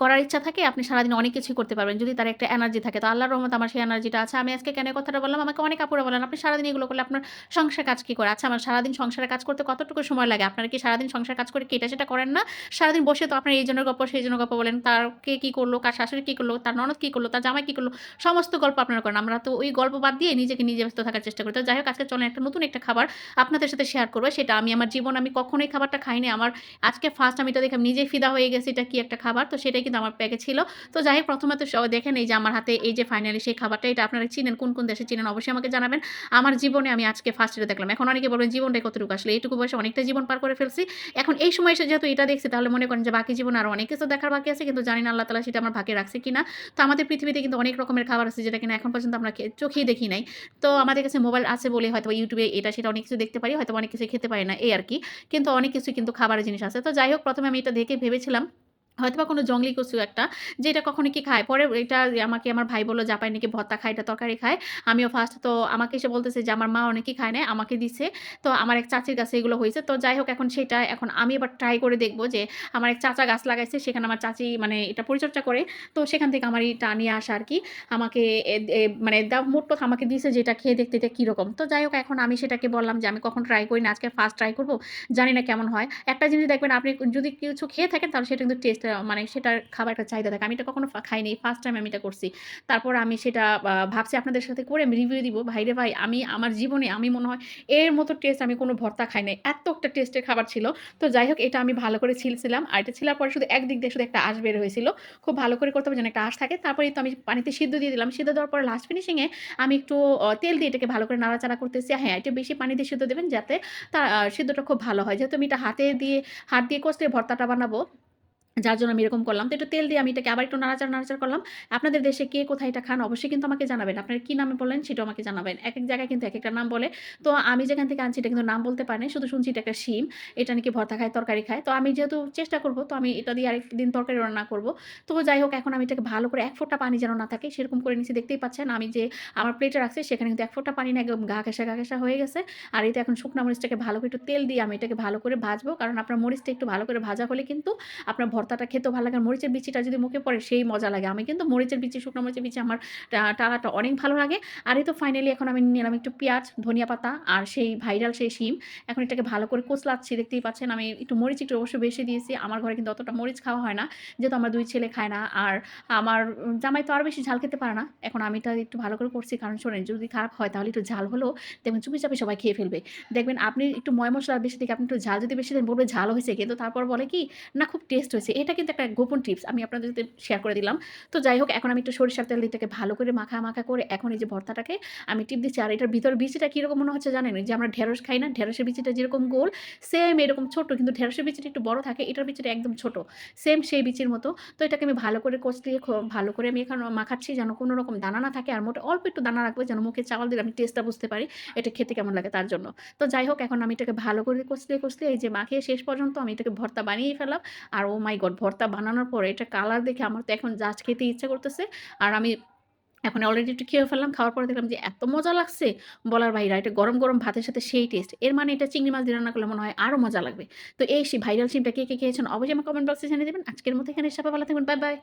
করার ইচ্ছা থাকে আপনি সারাদিন অনেক কিছুই করতে পারবেন। যদি তার একটা এনার্জি থাকে। তো আল্লাহর রহমতে আমার সেই এনার্জিটা আছে। আমি আজকে কেন এই কথাটা বললাম? আমাকে অনেক আপুরা বলেন, "আপনি সারাদিন এগুলো করলে আপনার সংসারের কাজ কি করে?" আচ্ছা আমার সারাদিন সংসারের কাজ করতে কতটুকু সময় লাগে? আপনারা কি সারাদিন সংসারের কাজ করে কি এটা সেটা করেন না? সারাদিন বসে তো আপনার এইজনের গল্প, সেইজনের গল্প বলেন। তার কে কি করলো, কার শাশুড়ি কি করলো, তার ননদ কি করলো, তার জামাই কি করলো, সমস্ত গল্প আপনারা করেন। আমরা তো ওই গল্প বাদ দিয়ে নিজেকে নিজে ব্যস্ত থাকার চেষ্টা করি। তো যাই হোক আজকে চলেন একটা নতুন একটা খাবার আপনাদের সাথে শেয়ার করব। সেটা আমি আমার জীবনে আমি কখনোই খাবারটা খাইনি। আমার আজকে ফার্স্ট আমি এটা দেখে আমি নিজেই ফিদা হয়ে গেছি এটা কি একটা খাবার। তো সেটাই কিন্তু আমার প্যাকে ছিল। তো যাই হোক প্রথমে তো দেখেন এই যে আমার হাতে এই যে ফাইনালি সেই খাবারটা এটা আপনারা চিনেন কোন দেশে চিনেন অবশ্যই আমাকে জানাবেন। আমার জীবনে আমি আজকে ফার্স্ট এটা দেখলাম। এখন অনেকে বলবেন জীবনটাই কতটুকু আসলে এইটুকু বয়সে অনেকটা জীবন পার করে ফেলছি। এখন এই সময় এসে যেহেতু এটা দেখছি তাহলে মনে করেন যে বাকি জীবনে আরো অনেক কিছু দেখার বাকি আছে কিন্তু জানি না আল্লাহ তাআলা সেটা আমার ভাগ্যে রাখছে কিনা। তো আমাদের পৃথিবীতে কিন্তু অনেক রকমের খাবার আছে যেটা কিনা এখন পর্যন্ত আমরা চোখেই দেখি নাই। তো আমাদের কাছে মোবাইল আছে বলে হয়তোবা YouTube এ এটা সেটা অনেক কিছু দেখতে পারি। হয়তোবা অনেক কিছুই খেতে পারি না এই আরকি। কিন্তু অনেক কিছুই কিন্তু খাবারের জিনিস আছে। তো যাই হোক ১ম এ আমি এটা দেখে ভেবেছিলাম হয়তোবা কোনো জংলি কিছু একটা যে এটা কখনো কি খায়। পরে এটা আমাকে আমার ভাই বলল, "জাপাই নাকি ভর্তা খায়, এটা তরকারি খায়।" আমিও ফার্স্ট তো আমাকে এসে বলতেছে যে, "আমার মা অনেকেই খায় নাই, আমাকে দিছে।" তো আমার এক চাচির কাছে এগুলো হইছে। তো যাই হোক এখন সেটা এখন আমি এবার ট্রাই করে দেখব যে আমার এক চাচা গাছ লাগাইছে সেখানে আমার চাচি মানে এটা পরিচর্যা করে। তো সেখান থেকে আমার এটা নিয়ে আসা আরকি। আমাকে এ এ মানে মোট কথা আমাকে দিছে যে, "এটা খেয়ে দেখতে এটা কিরকম?" তো যাই হোক এখন আমি সেটাকে বললাম যে, "আমি কখনো ট্রাই করি না। আজকে ফার্স্ট ট্রাই করব। জানি না কেমন হয়।" একটা জিনিস দেখবেন আপনি যদি কিছু খেয়ে থাকেন তাহলে সেটা কিন্তু টেস্ট মানে সেটার খাবার একটা চাহিদা থাকে। আমি এটা কখনো খাইনি। ফার্স্ট টাইম আমি এটা করছি। তারপর আমি সেটা ভাবছি আপনাদের সাথে করে আমি রিভিউ দিব। ভাইরে ভাই আমি আমার জীবনে আমি মনে হয় এর মতো টেস্ট আমি কোনো ভর্তা খাই নাই। এত একটা টেস্টের খাবার ছিল। তো যাই হোক এটা আমি ভালো করে ছিলছিলাম। আর এটা ছিলার পরে শুধু একদিক দিয়ে শুধু একটা আঁশ বের হয়েছিল। খুব ভালো করে করতে হবে যেন একটা আঁশ থাকে। তারপরেই তো আমি পানিতে সিদ্ধ দিয়ে দিলাম। সিদ্ধ দেওয়ার পরে লাস্ট ফিনিশিং এ আমি একটু তেল দিয়ে এটাকে ভালো করে নাড়াচাড়া করতেছি। হ্যাঁ, একটু বেশি পানি দিয়ে সিদ্ধ দিবেন যাতে সিদ্ধটা খুব ভালো হয়। যেহেতু আমি এটা হাত দিয়ে কষলে ভর্তাটা বানাবো। যার জন্য আমি এরকম করলাম। তো একটু তেল দিয়ে আমি এটাকে আবার একটু নাড়াচাড়া করলাম। আপনাদের দেশে কে কোথায় এটা খান অবশ্যই কিন্তু আমাকে জানাবেন। আপনারা কি নামে বললেন সেটাও আমাকে জানাবেন। একেক জায়গায় কিন্তু একেকটা নাম বলে। তো আমি যেখান থেকে আনছি এটা কিন্তু নাম বলতে পারি নাই। শুধু শুনছি এটা একটা শিম। এটা নাকি ভর্তা খায়, তরকারি খায়। তো আমি যেহেতু চেষ্টা করব তো আমি এটা দিয়ে আরেকদিন তরকারি রান্না করব। তো যাই হোক এখন আমি এটাকে ভালো করে ১ ফোঁটা পানি যেন না থাকে সেরকম করে নিচ্ছি। দেখতেই পাচ্ছেন আমি যে আমার প্লেটে রাখছি সেখানে কিন্তু ১ ফোঁটা পানি না একদম গা ঘেঁষা হয়ে গেছে। আর এই তো এখন শুকনা মরিচটাকে ভালো করে একটু তেল দিয়ে আমি এটাকে ভালো করে ভাজবো। কারণ আপনার মরিচটা একটু ভালো করে ভাজা হলে কিন্তু আপনার ভর্তাটা খেতেও ভালো লাগে। আর মরিচের বিচিটা যদি মুখে পড়ে সেই মজা লাগে। আমি কিন্তু মরিচের বিচি, শুকনো মরিচের বিচি আমার টালাটা অনেক ভালো লাগে। আর এই তো ফাইনালি এখন আমি নিলাম একটু পেঁয়াজ, ধনিয়া পাতা আর সেই ভাইরাল সেই শিম। এখন এটাকে ভালো করে কচলাচ্ছি। দেখতেই পাচ্ছেন আমি একটু মরিচ একটু অবশ্যই বেশি দিয়েছি। আমার ঘরে কিন্তু অতটা মরিচ খাওয়া হয় না। যেহেতু আমার ২ ছেলে খায় না। আর আমার জামাই তো আরো বেশি ঝাল খেতে পারে না। এখন আমি এটা একটু ভালো করে করছি। কারণ শোনেন যদি খারাপ হয় তাহলে একটু ঝাল হলেও দেখবেন চুপিচাপি সবাই খেয়ে ফেলবে। দেখবেন আপনি একটু ময় মসলা বেশি থেকে আপনি একটু ঝাল যদি বেশি দেন বলবে ঝাল হইছে। কিন্তু তারপর বলে কি না খুব টেস্ট হয়েছে। এটা কিন্তু একটা গোপন টিপস আমি আপনাদের সাথে শেয়ার করে দিলাম। তো যাই হোক এখন আমি একটু সরিষার তেল দিয়ে এটাকে ভালো করে মাখা করে এখন এই যে ভর্তাটাকে আমি টিপ দিচ্ছি। আর এটার ভিতর বিচিটা কিরকম মনে হচ্ছে জানেন? এই যে আমরা ঢেঁড়স খাই না? ঢেঁড়সের বিচিটা যেরকম গোল সেম এরকম ছোট কিন্তু ঢেঁড়সের বিচিটা একটু বড় থাকে। এটার বিচিটা একদম ছোট। সেম সেই বিচির মতো। তো এটাকে আমি ভালো করে কষলিয়ে ভালো করে আমি এখন মাখাচ্ছি যেন কোনো রকম দানা না থাকে। আর অল্প একটু দানা রাখবো যেন মুখে চাবাল দিলে আমি টেস্টটা বুঝতে পারি। এটা খেতে কেমন লাগে তার জন্য। তো যাই হোক এখন আমি এটাকে ভালো করে কষলিয়ে এই যে মাখিয়ে শেষ পর্যন্ত আমি এটাকে ভর্তা বানিয়েই ফেললাম। আর oh my God! ভর্তা বানানোর পরে এটার কালার দেখে আমার তো এখন জাস্ট খেতে ইচ্ছা করতেছে। আর আমি এখন অলরেডি একটু খেয়েও ফেললাম। খাওয়ার পরে দেখলাম যে এত মজা লাগছে বলার বাইরে। আর এটা গরম ভাতের সাথে সেই টেস্ট। এর মানে এটা চিংড়ি মাছ দিয়ে রান্না করলে মনে হয় আরো মজা লাগবে। তো এই ভাইরাল শিমটা কে খেয়েছেন অবশ্যই আমার কমেন্ট বক্সে জানিয়ে দিবেন। আজকের মতো এখানে সবাই ভালো থাকবেন। বাই।